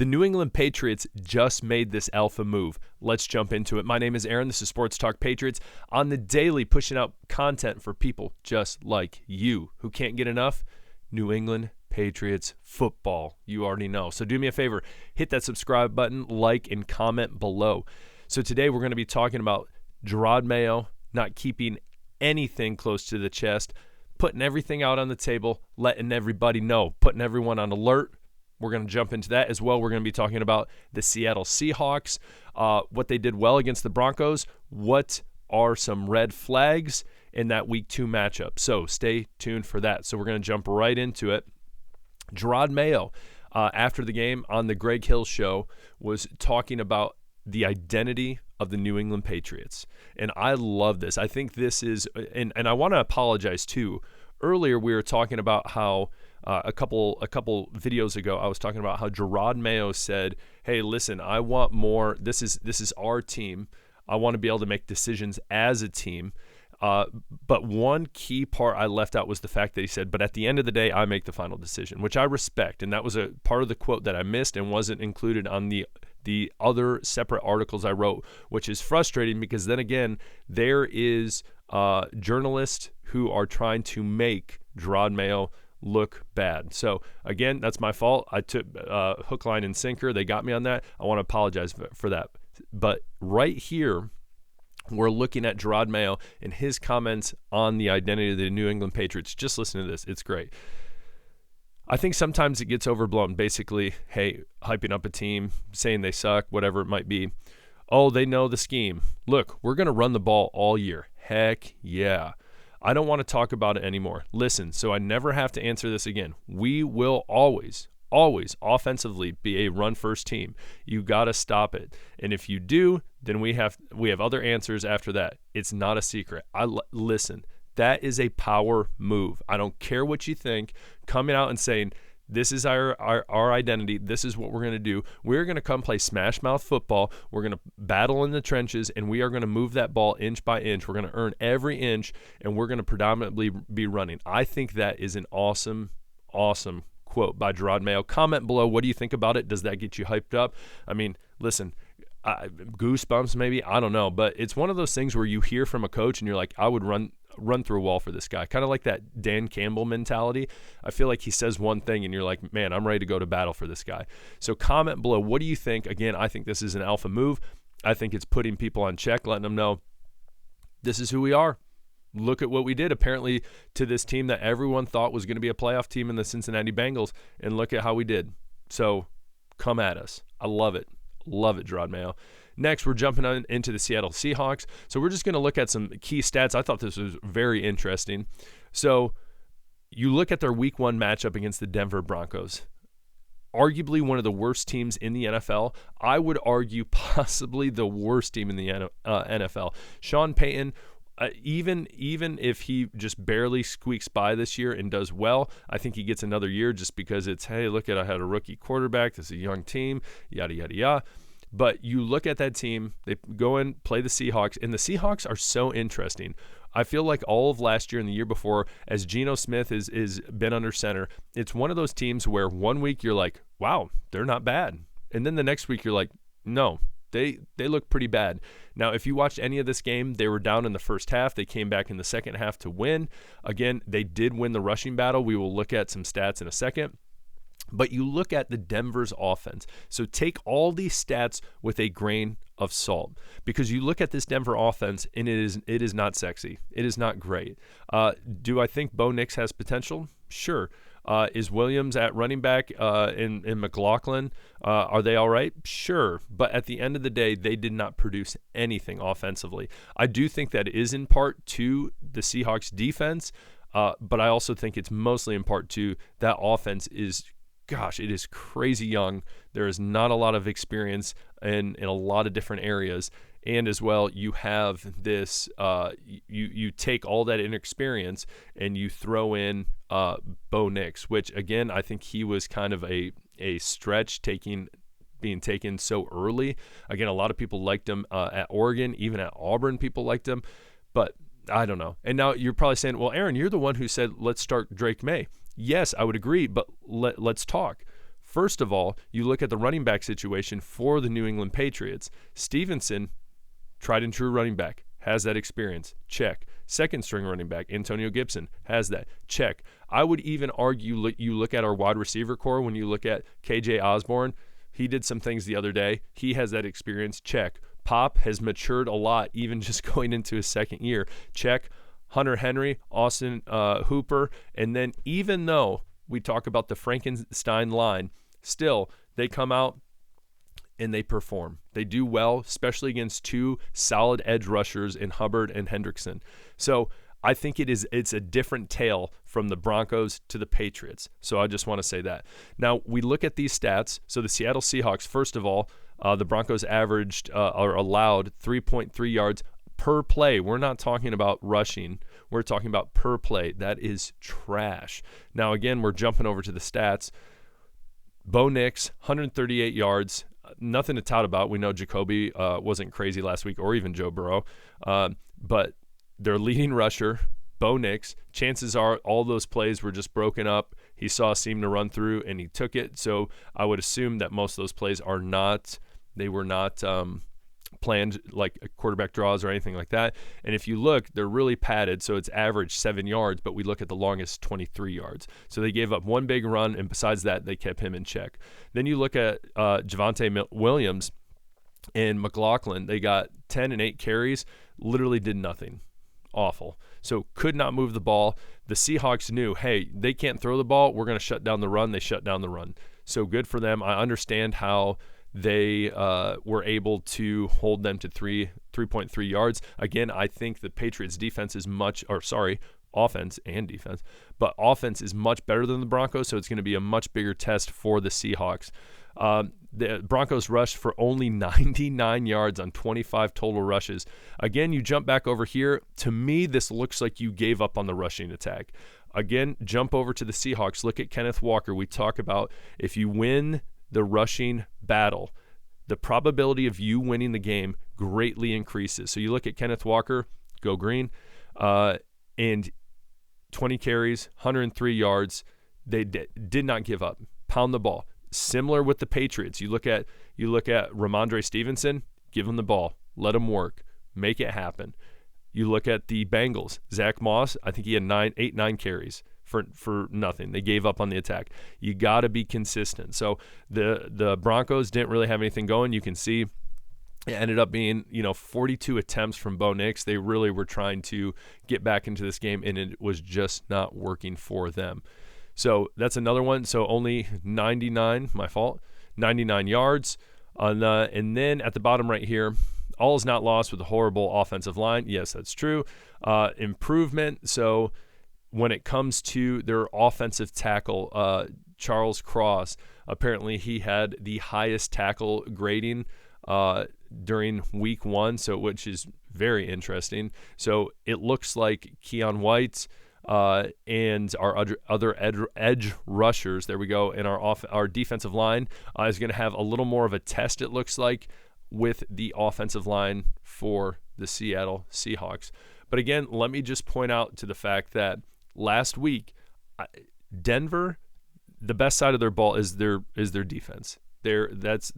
The New England Patriots just made this alpha move. Let's jump into it. My name is Aaron. This is Sports Talk Patriots. On the daily, pushing out content for people just like you who can't get enough New England Patriots football. You already know. So do me a favor, hit that subscribe button, like, and comment below. So today we're going to be talking about Jerod Mayo not keeping anything close to the chest, putting everything out on the table, letting everybody know, putting everyone on alert. We're going to jump into that as well. We're going to be talking about the Seattle Seahawks, what they did well against the Broncos, what are some red flags in that Week 2 matchup. So stay tuned for that. So we're going to jump right into it. Jerod Mayo, after the game on the Greg Hill Show, was talking about the identity of the New England Patriots. And I love this. I think this is, and I want to apologize too. Earlier we were talking about how a couple videos ago, I was talking about how Jerod Mayo said, "Hey, listen, I want more. This is our team. I want to be able to make decisions as a team." But one key part I left out was the fact that he said, "But at the end of the day, I make the final decision," which I respect. And that was a part of the quote that I missed and wasn't included on the other separate articles I wrote, which is frustrating because then again, there is journalists who are trying to make Jerod Mayo look bad. So again, that's my fault. I took hook, line, and sinker. They got me on that. I want to apologize for that. But right here, we're looking at Jerod Mayo and his comments on the identity of the New England Patriots. Just listen to this. It's great. I think sometimes it gets overblown. Basically, hey, hyping up a team, saying they suck, whatever it might be. Oh, they know the scheme. Look, we're going to run the ball all year. Heck yeah. I don't want to talk about it anymore. Listen, so I never have to answer this again. We will always offensively be a run-first team. You got to stop it. And if you do, then we have other answers after that. It's not a secret. Listen, that is a power move. I don't care what you think. Coming out and saying, this is our identity. This is what we're going to do. We're going to come play smash mouth football. We're going to battle in the trenches, and we are going to move that ball inch by inch. We're going to earn every inch, and we're going to predominantly be running. I think that is an awesome quote by Jerod Mayo. Comment below. What do you think about it? Does that get you hyped up? I mean, listen, goosebumps maybe. I don't know. But it's one of those things where you hear from a coach, and you're like, I would run through a wall for this guy. Kind of like that Dan Campbell mentality. I feel like he says one thing and you're like, man, I'm ready to go to battle for this guy. So comment below. What do you think? Again, I think this is an alpha move. I think it's putting people on check, letting them know this is who we are. Look at what we did apparently to this team that everyone thought was going to be a playoff team in the Cincinnati Bengals, and look at how we did. So come at us. I love it. Love it, Jerod Mayo. Next, we're jumping on into the Seattle Seahawks. So we're just going to look at some key stats. I thought this was very interesting. So you look at their Week 1 matchup against the Denver Broncos. Arguably one of the worst teams in the NFL. I would argue possibly the worst team in the NFL. Sean Payton, even if he just barely squeaks by this year and does well, I think he gets another year just because it's, hey, look at, I had a rookie quarterback. This is a young team, yada, yada, yada. But you look at that team, they go in, play the Seahawks, and the Seahawks are so interesting. I feel like all of last year and the year before, as Geno Smith is been under center, it's one of those teams where one week you're like, wow, they're not bad. And then the next week you're like, no, they look pretty bad. Now, if you watched any of this game, they were down in the first half. They came back in the second half to win. Again, they did win the rushing battle. We will look at some stats in a second. But you look at the Denver's offense. So take all these stats with a grain of salt, because you look at this Denver offense and it is not sexy. It is not great. Do I think Bo Nix has potential? Sure. Is Williams at running back in McLaughlin? Are they all right? Sure. But at the end of the day, they did not produce anything offensively. I do think that is in part to the Seahawks defense, but I also think it's mostly in part to that offense is, gosh, it is crazy young. There is not a lot of experience in a lot of different areas. And as well, you have this, you take all that inexperience and you throw in Bo Nix, which again, I think he was kind of a stretch being taken so early. Again, a lot of people liked him at Oregon, even at Auburn, people liked him, but I don't know. And now you're probably saying, well, Aaron, you're the one who said, let's start Drake May. Yes, I would agree, but let's talk. First of all, you look at the running back situation for the New England Patriots. Stevenson, tried and true running back, has that experience. Check. Second string running back, Antonio Gibson, has that. Check. I would even argue you look at our wide receiver core when you look at KJ Osborne. He did some things the other day. He has that experience. Check. Pop has matured a lot, even just going into his second year. Check. Hunter Henry, Austin Hooper. And then even though we talk about the Frankenstein line, still they come out and they perform. They do well, especially against two solid edge rushers in Hubbard and Hendrickson. So I think it's a different tale from the Broncos to the Patriots. So I just want to say that. Now, we look at these stats. So the Seattle Seahawks, first of all, the Broncos averaged or allowed 3.3 yards per play. We're not talking about rushing. We're talking about per play. That is trash. Now, again, we're jumping over to the stats. Bo Nix, 138 yards. Nothing to tout about. We know Jacoby wasn't crazy last week, or even Joe Burrow. But their leading rusher, Bo Nix, chances are all those plays were just broken up. He saw a seam to run through, and he took it. So I would assume that most of those plays were not planned like quarterback draws or anything like that. And if you look, they're really padded, so it's average 7 yards, but we look at the longest 23 yards. So they gave up one big run, and besides that, they kept him in check. Then you look at Javonte Williams and McLaughlin. They got 10 and 8 carries, literally did nothing. Awful. So could not move the ball. The Seahawks knew, hey, they can't throw the ball. We're going to shut down the run. They shut down the run. So good for them. I understand how they were able to hold them to 3.3 yards. Again, I think the Patriots defense is offense and defense, but offense is much better than the Broncos, so it's going to be a much bigger test for the Seahawks. The Broncos rushed for only 99 yards on 25 total rushes. Again, you jump back over here. To me, this looks like you gave up on the rushing attack. Again, jump over to the Seahawks. Look at Kenneth Walker. We talk about if you win the rushing battle, the probability of you winning the game greatly increases. So you look at Kenneth Walker, go green, and 20 carries, 103 yards. They did not give up. Pound the ball. Similar with the Patriots. You look at Ramondre Stevenson, give him the ball, let him work, make it happen. You look at the Bengals. Zach Moss, I think he had 9 carries for nothing. They gave up on the attack. You got to be consistent. So the Broncos didn't really have anything going. You can see it ended up being 42 attempts from Bo Nix. They really were trying to get back into this game, and it was just not working for them. So that's another one. So only 99 yards. And then at the bottom right here, all is not lost with a horrible offensive line. Yes, that's true. Improvement. So when it comes to their offensive tackle, Charles Cross, apparently he had the highest tackle grading during week 1, which is very interesting. So it looks like Keon White and our other edge rushers, there we go, and our defensive line is going to have a little more of a test, it looks like, with the offensive line for the Seattle Seahawks. But again, let me just point out to the fact that last week, Denver, the best side of their ball is their defense. That's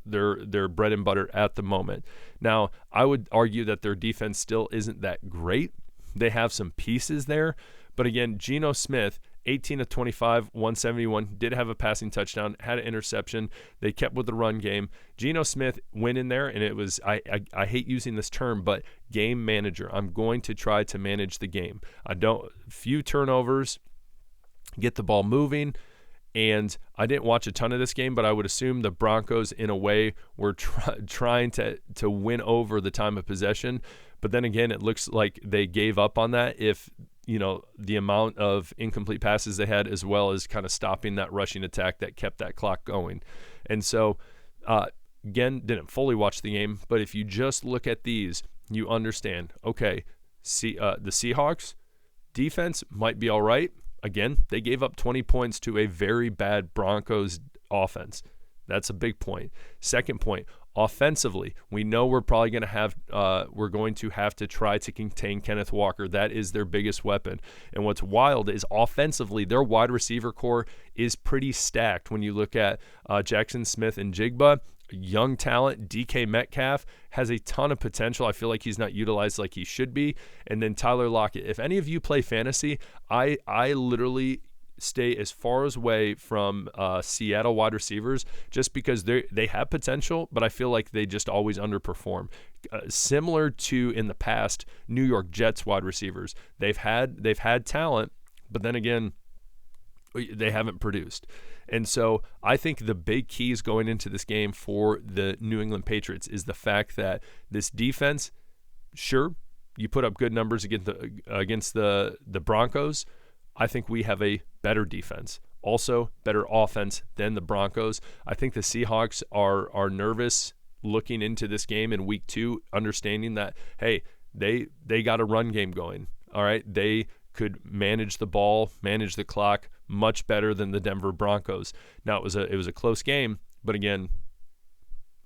their bread and butter at the moment. Now, I would argue that their defense still isn't that great. They have some pieces there, but again, Geno Smith, 18 of 25, 171, did have a passing touchdown, had an interception. They kept with the run game. Geno Smith went in there, and it was, I hate using this term, but game manager. I'm going to try to manage the game. Few turnovers, get the ball moving. And I didn't watch a ton of this game, but I would assume the Broncos, in a way, were trying to win over the time of possession. But then again, it looks like they gave up on that if, the amount of incomplete passes they had, as well as kind of stopping that rushing attack that kept that clock going. And so, again, didn't fully watch the game, but if you just look at these, you understand, okay, the Seahawks defense might be all right. Again, they gave up 20 points to a very bad Broncos offense. That's a big point. Second point, offensively, we know we're probably going to have to try to contain Kenneth Walker. That is their biggest weapon. And what's wild is offensively, their wide receiver core is pretty stacked. When you look at Jackson Smith and Jigba, young talent, DK Metcalf has a ton of potential. I feel like he's not utilized like he should be. And then Tyler Lockett. If any of you play fantasy, I literally stay as far away from Seattle wide receivers just because they have potential, but I feel like they just always underperform. Similar to in the past, New York Jets wide receivers. They've had talent, but then again, they haven't produced. And so I think the big keys going into this game for the New England Patriots is the fact that this defense, sure, you put up good numbers against the Broncos. I think we have a better defense, also better offense than the Broncos. I think the Seahawks are nervous looking into this game in week 2, understanding that, hey, they got a run game going. All right, they could manage the ball, manage the clock much better than the Denver Broncos. Now it was a close game, but again,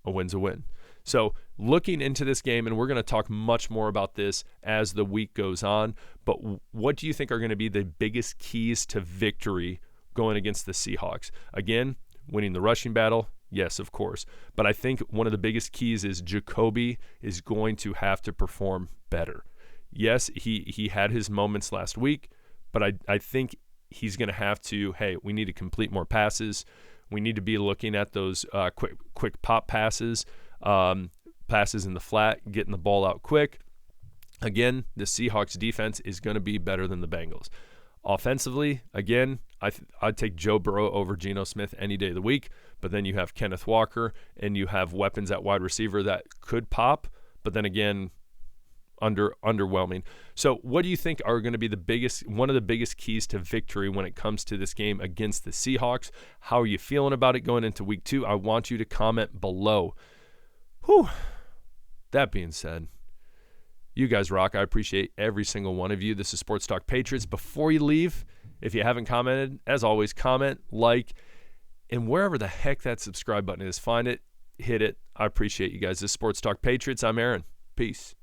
a win's a win. So looking into this game, and we're going to talk much more about this as the week goes on, but what do you think are going to be the biggest keys to victory going against the Seahawks? Again, winning the rushing battle, yes, of course. But I think one of the biggest keys is Jacoby is going to have to perform better. Yes, he had his moments last week, but I think he's going to have to, hey, we need to complete more passes. We need to be looking at those quick pop passes. Passes in the flat, getting the ball out quick. Again, the Seahawks defense is going to be better than the Bengals. Offensively, again, I'd take Joe Burrow over Geno Smith any day of the week, but then you have Kenneth Walker and you have weapons at wide receiver that could pop, but then again, underwhelming. So what do you think are going to be one of the biggest keys to victory when it comes to this game against the Seahawks? How are you feeling about it going into week 2? I want you to comment below. Whew. That being said, you guys rock. I appreciate every single one of you. This is Sports Talk Patriots. Before you leave, if you haven't commented, as always, comment, like, and wherever the heck that subscribe button is, find it, hit it. I appreciate you guys. This is Sports Talk Patriots. I'm Aaron. Peace.